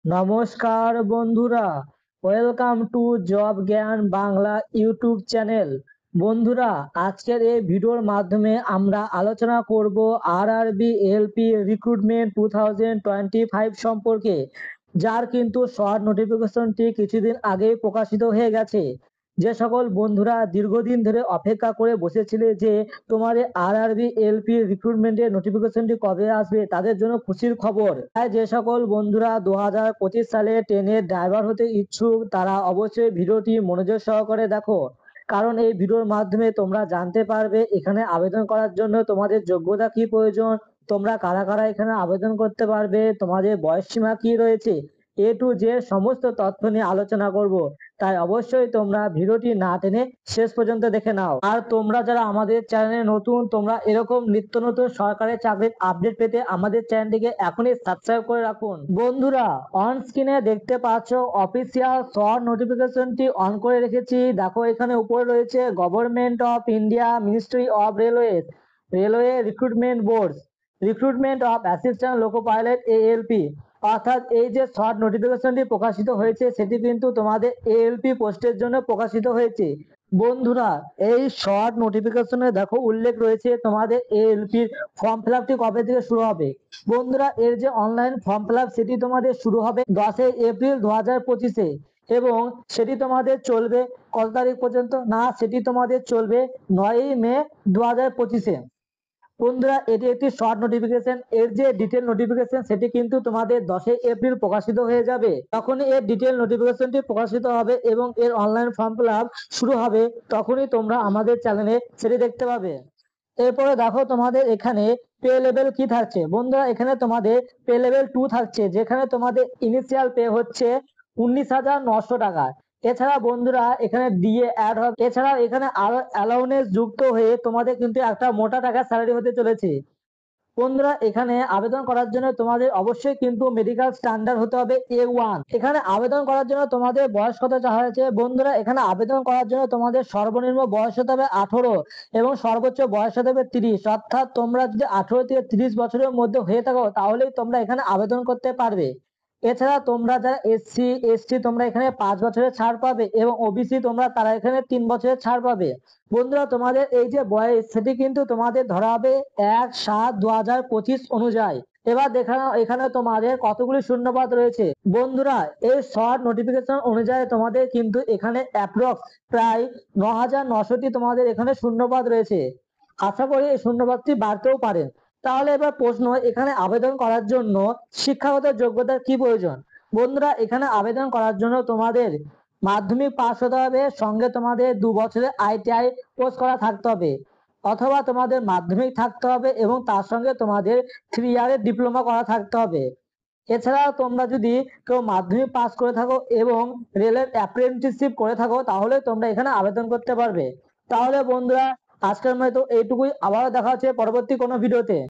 নমস্কার বন্ধুরা, welcome to job জ্ঞান বাংলা ইউটিউব চ্যানেল। বন্ধুরা, আজকের এই ভিডিওর মাধ্যমে আমরা আলোচনা করব আরআরবি এলপি রিক্রুটমেন্ট 2025 সম্পর্কে, যার কিন্তু শর্ট নোটিফিকেশনটি কিছুদিন আগেই প্রকাশিত হয়ে গেছে। যে সকল বন্ধুরা দীর্ঘদিন ধরে অপেক্ষা করে বসেছিলে যে তোমাদের আরআরবি এলপি রিক্রুটমেন্টের নোটিফিকেশনটি কবে আসবে, তাদের জন্য খুশির খবর। তাই যে সকল বন্ধুরা 2025 সালে ট্রেনের ড্রাইভার হতে ইচ্ছুক, তারা অবশ্যই ভিডিওটি মনোযোগ সহকারে দেখো, কারণ এই ভিডিওর মাধ্যমে তোমরা জানতে পারবে এখানে আবেদন করার জন্য তোমাদের যোগ্যতা কি প্রয়োজন, তোমরা কারা কারা এখানে আবেদন করতে পারবে, তোমাদের বয়স সীমা কি রয়েছে, এ টু জেড সমস্ত তথ্য নিয়ে আলোচনা করব। তাই অবশ্যই তোমরা ভিডিওটি না টেনে শেষ পর্যন্ত দেখে নাও। আর তোমরা যারা আমাদের চ্যানেলে নতুন, তোমরা এরকম নিত্য নতুন সরকারি চাকরির আপডেট পেতে আমাদের চ্যানেলটিকে এখনই সাবস্ক্রাইব করে রাখুন। বন্ধুরা, অন স্ক্রিনে দেখতে পাচ্ছ অফিসিয়াল শর্ট নোটিফিকেশনটি অন করে রেখেছি। দেখো এখানে উপরে রয়েছে government of India, ministry of railways, railway recruitment board, recruitment of assistant loco pilot ALP. অর্থাৎ এই যে শর্ট নোটিফিকেশনটি প্রকাশিত হয়েছে সেটি কিন্তু তোমাদের এএলপি পোস্টের জন্য প্রকাশিত হয়েছে। বন্ধুরা, এই শর্ট নোটিফিকেশনে দেখো উল্লেখ রয়েছে তোমাদের এএলপির ফর্ম ফিল আপটি কবে থেকে শুরু হবে। বন্ধুরা, এর যে অনলাইন ফর্ম ফিল আপ সেটি তোমাদের শুরু হবে 10 এপ্রিল 2025-এ, এবং সেটি তোমাদের চলবে কত তারিখ পর্যন্ত না, সেটি তোমাদের চলবে 9 মে 2025-এ। বন্ধুরা, এটি একটি শর্ট নোটিফিকেশন। এর যে ডিটেল নোটিফিকেশন সেটি কিন্তু তোমাদের 10 এপ্রিল প্রকাশিত হয়ে যাবে। তখনই এর ডিটেল নোটিফিকেশনটি প্রকাশিত হবে এবং এর অনলাইন ফর্ম ফিল আপ শুরু হবে, তখনই তোমরা আমাদের চ্যানেলে সেটি দেখতে পাবে। এরপরে দেখো তোমাদের এখানে পে লেভেল কি থাকছে। বন্ধুরা, এখানে তোমাদের পে লেভেল 2 থাকছে, যেখানে তোমাদের ইনিশিয়াল পে হচ্ছে 19,900 টাকা। এছাড়া বন্ধুরা এখানে ডিএ অ্যাড হবে, এছাড়া এখানে আরো অ্যালাউন্স যুক্ত হয়ে তোমাদের কিন্তু একটা মোটা টাকার স্যালারি হতে চলেছে। বন্ধুরা, এখানে আবেদন করার জন্য তোমাদের অবশ্যই কিন্তু মেডিকেল স্ট্যান্ডার্ড হতে হবে A1। এখানে আবেদন করার জন্য তোমাদের বয়স কত চাওয়া হয়েছে। বন্ধুরা, এখানে আবেদন করার জন্য তোমাদের সর্বনিম্ন বয়স হতে হবে 18 এবং সর্বোচ্চ বয়স হতে হবে 30। অর্থাৎ তোমরা যদি 18 থেকে 30 বছরের মধ্যে হয়ে থাকো তাহলেই তোমরা এখানে আবেদন করতে পারবে। এছাড়া তোমরা যারা এসসি এসটি তোমরা এখানে 5 বছরের ছাড় পাবে, এবং ওবিসি তোমরা তারা এখানে 3 বছরের ছাড় পাবে। বন্ধুরা, তোমাদের এই যে বয়স সেটি কিন্তু তোমাদের ধরা হবে 1/7/2025 অনুযায়ী। এবার দেখা এখানে তোমাদের কতগুলি শূন্যপদ রয়েছে। বন্ধুরা, এই শর্ট নোটিফিকেশন অনুযায়ী তোমাদের কিন্তু এখানে অ্যাপ্রক্স প্রায় 9,900টি তোমাদের এখানে শূন্যপদ রয়েছে। আশা করি এই শূন্যপদটি বাড়তেও পারে। তাহলে এবার প্রশ্ন, এখানে আবেদন করার জন্য শিক্ষাগত যোগ্যতার কি প্রয়োজন। বন্ধুরা, এখানে আবেদন করার জন্য তোমাদের মাধ্যমিক পাস হতে হবে, সঙ্গে তোমাদের 2 বছরের আইটিআই কোর্স করা থাকতে হবে, অথবা তোমাদের মাধ্যমিক থাকতে হবে এবং তার সঙ্গে তোমাদের 3 ইয়ারের ডিপ্লোমা করা থাকতে হবে। এছাড়াও তোমরা যদি কেউ মাধ্যমিক পাস করে থাকো এবং রেলের অ্যাপ্রেন্টিসশিপ করে থাকো তাহলে তোমরা এখানে আবেদন করতে পারবে। তাহলে বন্ধুরা, আজকের মতো এইটুকুই। আবারও দেখা হচ্ছে পরবর্তী কোনো ভিডিওতে।